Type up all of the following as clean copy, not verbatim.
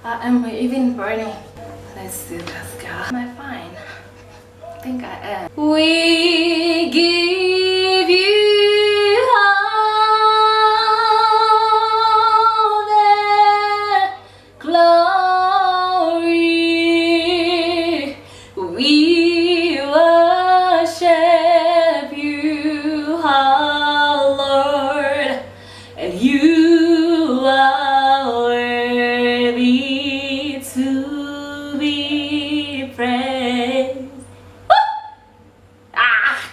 I'm even burning. Let's do this, girl. Am I fine? I think I am. We give you all the glory. We worship you, our Lord, and you are worthy to be praised.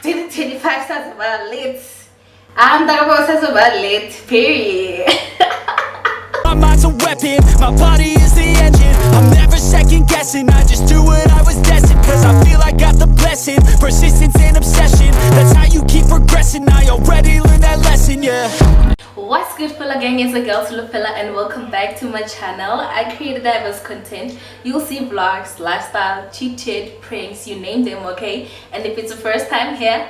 2025 sounds about lit. I'm talking about sounds about lit, period. My mind's a weapon, my body is the engine. I'm never second guessing, I just do what I was destined. Cause I feel I got the blessing, persistence and obsession. That's how you keep progressing, I already learned that lesson, yeah. What's good, fella gang? It's a girl Tulapella and welcome back to my channel. I create diverse content. You'll see vlogs, lifestyle, chit chat, pranks, you name them, okay? And if it's the first time here,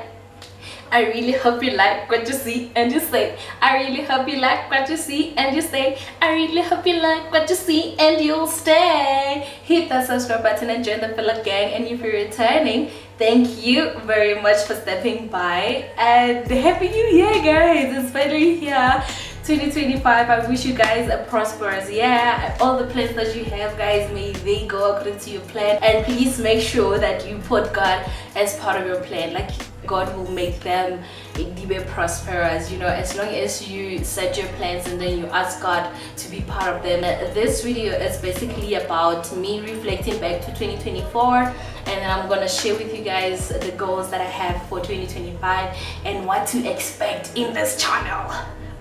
I really hope you like what you see and you say. I really hope you like what you see and you stay. I really hope you like what you see and you'll stay. Hit that subscribe button and join the Fella gang. And if you're returning, thank you very much for stepping by. And Happy New Year, guys. It's finally here. 2025. I wish you guys a prosperous year. All the plans that you have, guys, may they go according to your plan. And please make sure that you put God as part of your plan. Like, God will make them be prosperous, you know, as long as you set your plans and then you ask God to be part of them. This video is basically about me reflecting back to 2024, and then I'm gonna share with you guys the goals that I have for 2025 and what to expect in this channel.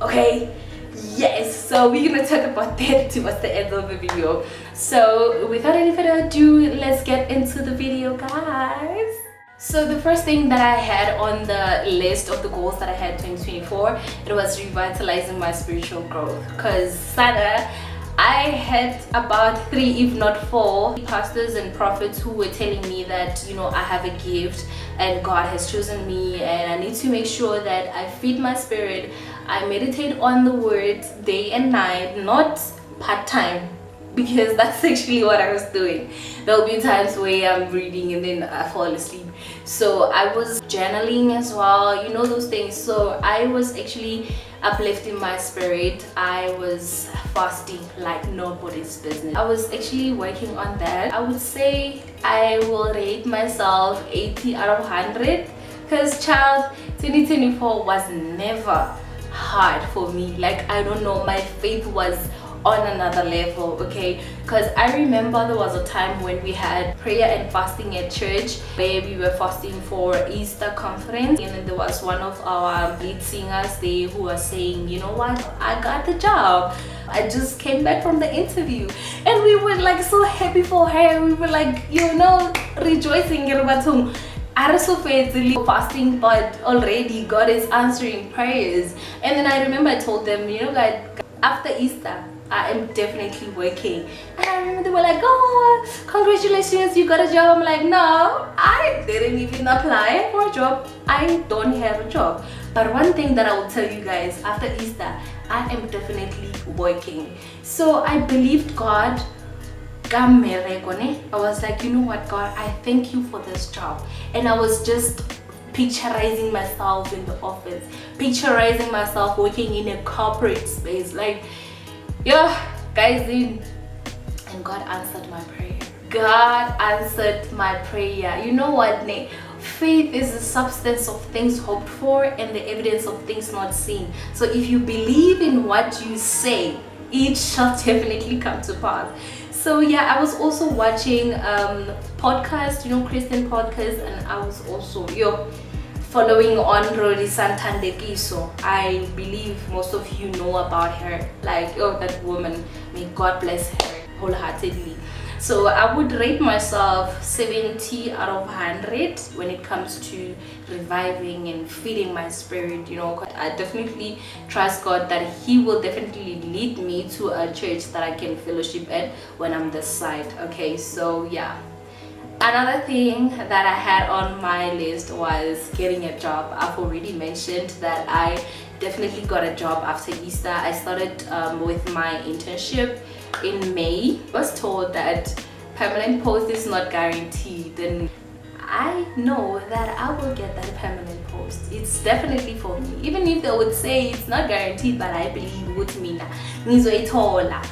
Okay, yes, so we're gonna talk about that towards the end of the video. So without any further ado, let's get into the video, guys. So the first thing that I had on the list of the goals that I had 2024, it was revitalizing my spiritual growth. Because Sada, I had about 3 if not 4 pastors and prophets who were telling me that, you know, I have a gift and God has chosen me and I need to make sure that I feed my spirit. I meditate on the word day and night, not part-time, because that's actually what I was doing. There'll be times where I'm reading and then I fall asleep. So I was journaling as well, you know, those things. So I was actually uplifting my spirit. I was fasting like nobody's business. I was actually working on that. I would say I will rate myself 80 out of 100 because child, 2024 was never hard for me. Like, I don't know, my faith was on another level, okay? Because I remember there was a time when we had prayer and fasting at church where we were fasting for Easter conference, and then there was one of our lead singers there who was saying, you know what, I got the job. I just came back from the interview, and we were like so happy for her. We were like, you know, rejoicing. I also fasting, but already God is answering prayers. And then I remember I told them, you know, guys, after Easter I am definitely working. And I remember they were like, oh, congratulations, you got a job. I'm like, no, I didn't even apply for a job. I don't have a job. But one thing that I will tell you guys, after Easter I am definitely working. So I believed God. I was like, you know what, God, I thank you for this job. And I was just picturizing myself in the office, picturizing myself working in a corporate space, like, yeah, guys, and God answered my prayer. God answered my prayer. You know what, Nate? Faith is the substance of things hoped for and the evidence of things not seen. So if you believe in what you say, it shall definitely come to pass. So yeah, I was also watching podcast, you know, Christian podcast, and I was also following on Rodi Santandekiso. I believe most of you know about her. Like, oh, that woman, may God bless her wholeheartedly. So I would rate myself 70 out of 100 when it comes to reviving and feeding my spirit. You know, I definitely trust God that He will definitely lead me to a church that I can fellowship at when I'm this side. Okay, so yeah. Another thing that I had on my list was getting a job. I've already mentioned that I definitely got a job after Easter. I started with my internship in May. I was told that permanent post is not guaranteed, and I know that I will get that permanent post. It's definitely for me. Even if they would say it's not guaranteed, but I believe with me na ngizoyithola.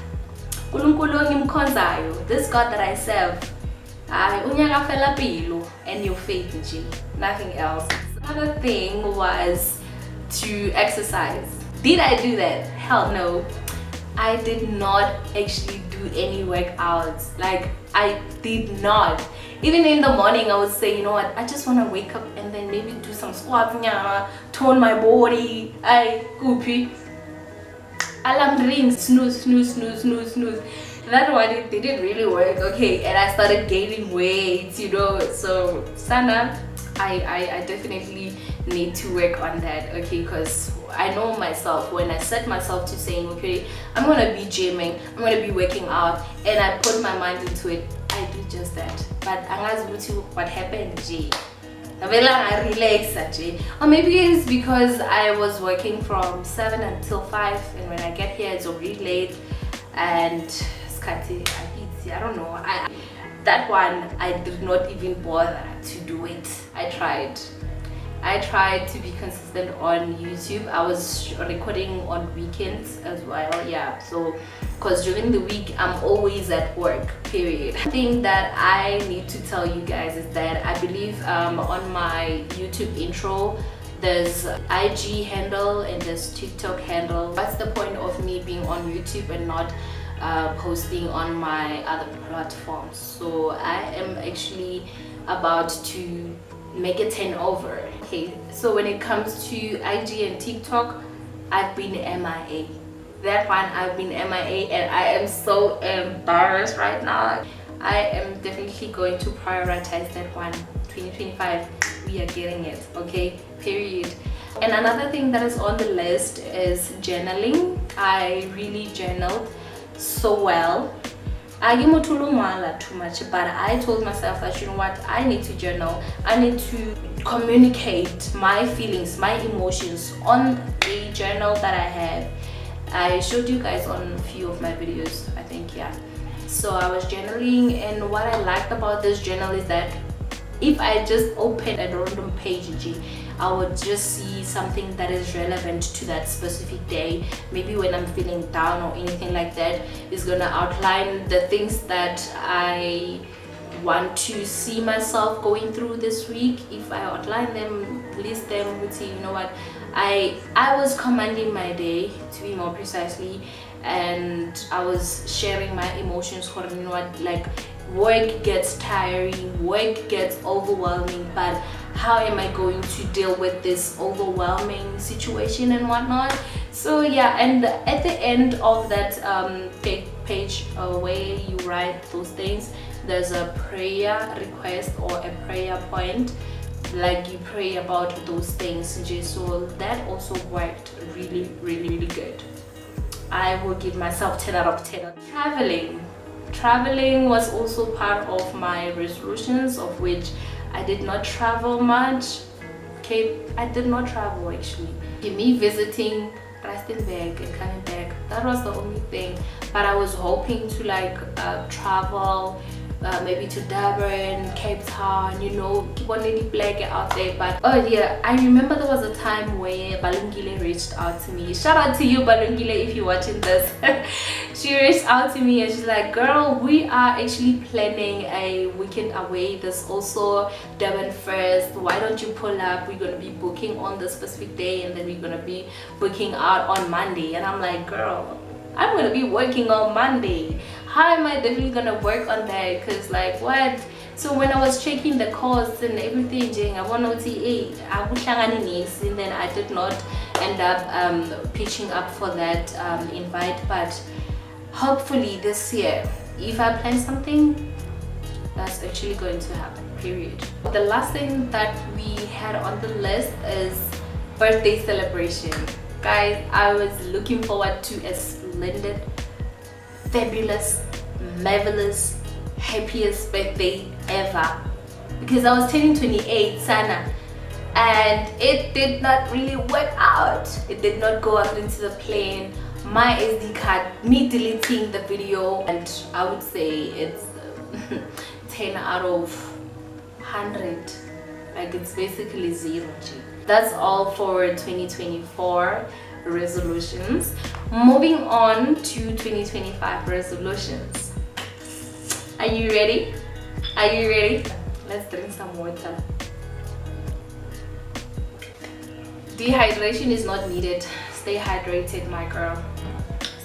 Nkulunkulu ngimkhonzayo, this God that I serve, unyaka fela pilo, and your faith nje, nothing else. Another thing was to exercise. Did I do that? Hell no. I did not actually do any workouts. Like, I did not. Even in the morning, I would say, you know what, I just want to wake up and then maybe do some squats, tone my body. Alarm rings, snooze, snooze, snooze, snooze, snooze. That one, it didn't really work, okay? And I started gaining weight, you know. So, Sana, I definitely need to work on that, okay? Because I know myself, when I set myself to saying, okay, I'm gonna be gymming, I'm gonna be working out, and I put my mind into it, I do just that. But what happened, G? I relax, or maybe it's because I was working from 7 until 5, and when I get here it's already late, and I don't know. That one, I did not even bother to do it. I tried to be consistent on YouTube. I was recording on weekends as well, yeah. So, because during the week I'm always at work, period. The thing that I need to tell you guys is that I believe on my YouTube intro there's IG handle and there's TikTok handle. What's the point of me being on YouTube and not posting on my other platforms? So I am actually about to make a turnover. Okay, so when it comes to IG and TikTok, I've been MIA. That one, I've been MIA, and I am so embarrassed right now. I am definitely going to prioritize that one. 2025, we are getting it, okay, period. And another thing that is on the list is journaling. I really journaled so well. I didn't too much, but I told myself that, you know what, I need to journal. I need to communicate my feelings, my emotions on a journal that I have. I showed you guys on a few of my videos, I think, yeah. So I was journaling, and what I liked about this journal is that if I just open a random page, I would just see something that is relevant to that specific day. Maybe when I'm feeling down or anything like that, it's gonna outline the things that I want to see myself going through this week. If I outline them, list them, would see, you know what, I was commanding my day, to be more precisely, and I was sharing my emotions for, you know what, like, work gets tiring, work gets overwhelming, but how am I going to deal with this overwhelming situation and whatnot? So yeah, and at the end of that page where you write those things, there's a prayer request or a prayer point, like you pray about those things. So that also worked really, really, really good. I will give myself 10 out of 10. Traveling was also part of my resolutions, of which I did not travel much. Okay, I did not travel actually. Me visiting Rustenburg and coming back, that was the only thing. But I was hoping to like travel maybe to Durban, Cape Town, you know, keep on Lady Black out there. But oh yeah, I remember there was a time where Balungile reached out to me. Shout out to you, Balungile, if you're watching this. She reached out to me and she's like, girl, we are actually planning a weekend away. There's also Durban first. Why don't you pull up? We're gonna be booking on the specific day, and then we're gonna be booking out on Monday. And I'm like, girl, I'm gonna be working on Monday. How am I definitely gonna work on that? Because like, what? So when I was checking the costs and everything, I want OTA, and then I did not end up pitching up for that invite. But hopefully this year, if I plan something, that's actually going to happen, period. The last thing that we had on the list is birthday celebration. Guys, I was looking forward to a splendid, fabulous, marvelous, happiest birthday ever, because I was turning 28, Sana, and it did not really work out. It did not go according to the plan. my SD card, me deleting the video, and I would say it's 10 out of 100. Like, it's basically 0 G. That's all for 2024 resolutions. Moving on to 2025 resolutions. Are you ready? Are you ready? Let's drink some water. Dehydration is not needed. Stay hydrated, my girl.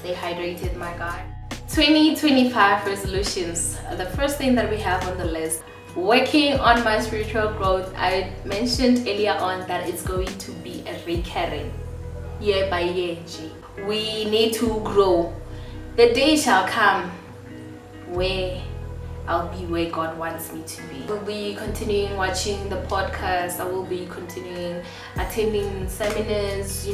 Stay hydrated, my guy. 2025 resolutions. The first thing that we have on the list, working on my spiritual growth. I mentioned earlier on that it's going to be a recurring, year by year. We need to grow. The day shall come where I'll be where God wants me to be. I will be continuing watching the podcast. I will be continuing attending seminars,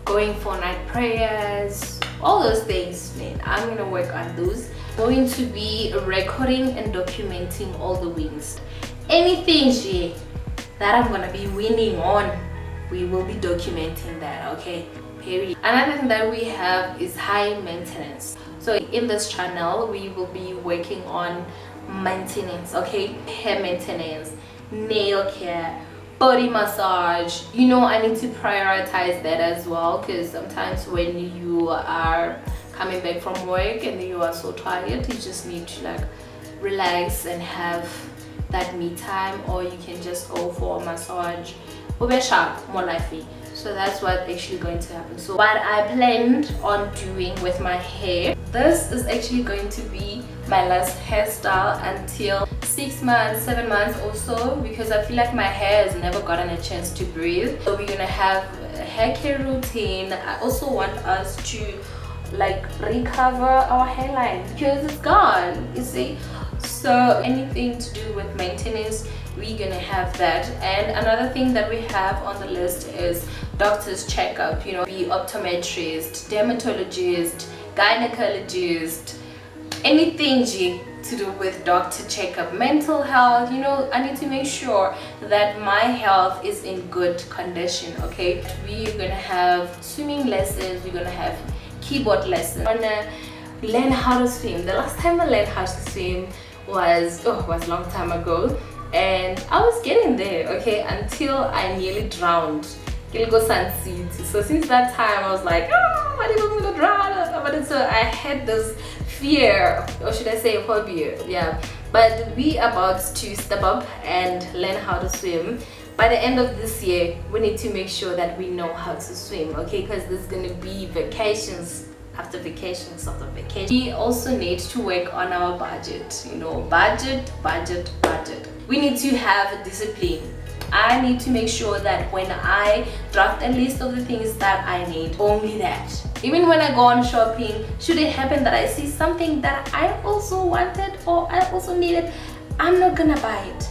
going for night prayers, all those things, man. I'm gonna work on those. Going to be recording and documenting all the wins. Anything that I'm gonna be winning on, we will be documenting that, okay? Period. Another thing that we have is high maintenance. So in this channel, we will be working on maintenance, okay? Hair maintenance, nail care, body massage. I need to prioritize that as well, because sometimes when you are coming back from work and you are so tired, you just need to relax and have that me time, or you can just go for a massage, more lively. So that's what's actually going to happen. So what I planned on doing with my hair, this is actually going to be my last hairstyle until 6 months, 7 months or so, because I feel like my hair has never gotten a chance to breathe. So we're gonna have a hair care routine. I also want us to recover our hairline because it's gone, you see. So anything to do with maintenance, we're gonna have that. And another thing that we have on the list is doctor's checkup, be optometrist, dermatologist, gynecologist, anything to do with doctor checkup, mental health. I need to make sure that my health is in good condition, okay? We're gonna have swimming lessons, we're gonna have keyboard lessons. I'm gonna learn how to swim. The last time I learned how to swim was a long time ago, and I was getting there, okay, until I nearly drowned. So since that time I was like, what if I'm gonna drown? So I had this fear, or should I say phobia, yeah. But we about to step up and learn how to swim. By the end of this year, we need to make sure that we know how to swim, okay? Because there's gonna be vacations after vacations after vacation. We also need to work on our budget, budget. We need to have discipline. I need to make sure that when I draft a list of the things that I need, only that. Even when I go on shopping, should it happen that I see something that I also wanted or I also needed, I'm not gonna buy it.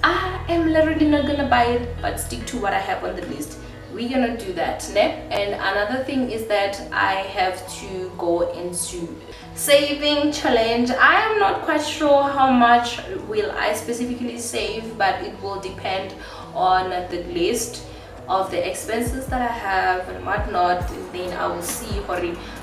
I am literally not gonna buy it, but stick to what I have on the list. We're gonna do that, ne? And another thing is that I have to go into saving challenge. I am not quite sure how much will I specifically save, but it will depend on the list of the expenses that I have and whatnot, and then I will see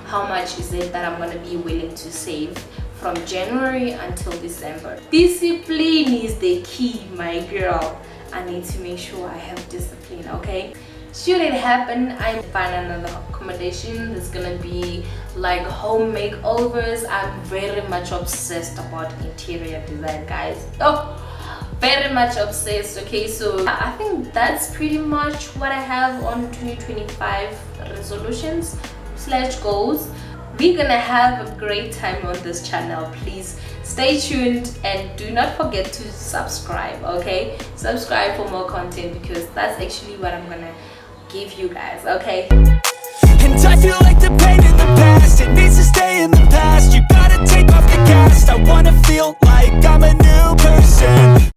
how much is it that I'm gonna be willing to save from January until December. Discipline is the key, my girl. I need to make sure I have discipline, okay? Should it happen, I find another accommodation that's gonna be home makeovers. I'm very much obsessed about interior design, guys. Very much obsessed, okay? So I think that's pretty much what I have on 2025 resolutions / goals. We're gonna have a great time on this channel. Please stay tuned and do not forget to subscribe, okay? Subscribe for more content, because that's actually what I'm gonna give you guys, okay? And I feel like the pain